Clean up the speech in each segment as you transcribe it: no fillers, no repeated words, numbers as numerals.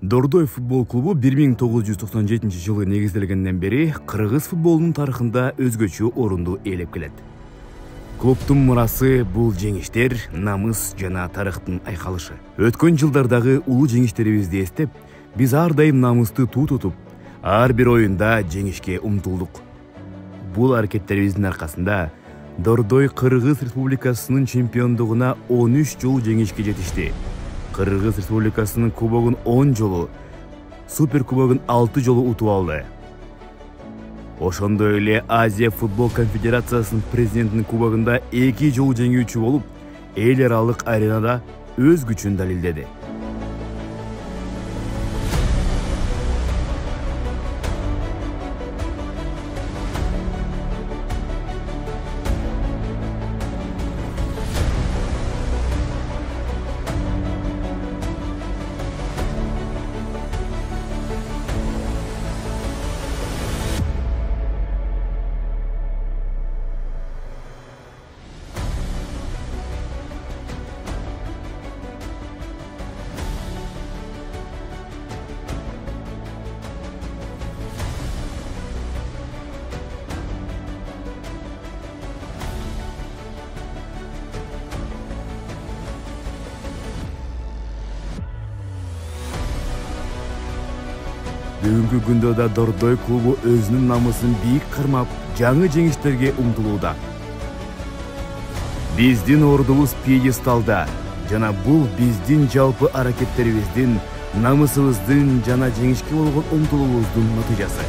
Дордой футбол клубу 1997-жылы негизделгенден бери кыргыз футболунун тарыхында өзгөчө орунду ээлеп келет. Клубтун мурасы бул жеңиштер, намыс жана тарыхтын айкалышы. Өткөн жылдардагы улуу жеңиштерибизди эстеп, биз ар дайым намысты туу тутуп, ар бир оюнда жеңишке умтулдук. Бул аракеттерибиздин аркасында Дордой Кыргыз Республикасынын чемпиондугуна 13 жолу жеңишке жетишти. Кыргыз Республикасынын кубогун 10 жолу, Супер кубогун 6 жолу утуп алды. Ошондой эле Азия футбол конфедерациясынын президентинин кубогунда 2 жолу жеңүүчү болуп, эл аралык аренада өз күчүн далилдеди. Бүгүнкү күндө да Дордой клубу өзүнүн намысын бийик кармап, жаңы жеңиштерге умтулууда. Биздин ордубуз пьедесталда, жана бул биздин жалпы аракеттерибиздин, намысыбыздын жана жеңишке болгон умтулуубуздун натыйжасы.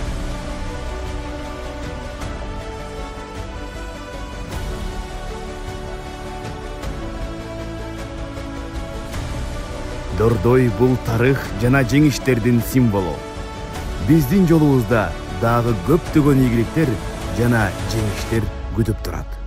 Дордой бул тарых жана жеңиштердин символу. Биздин жолубузда дагы көптөгөн ийгиликтер жана жеңиштер күтүп турат.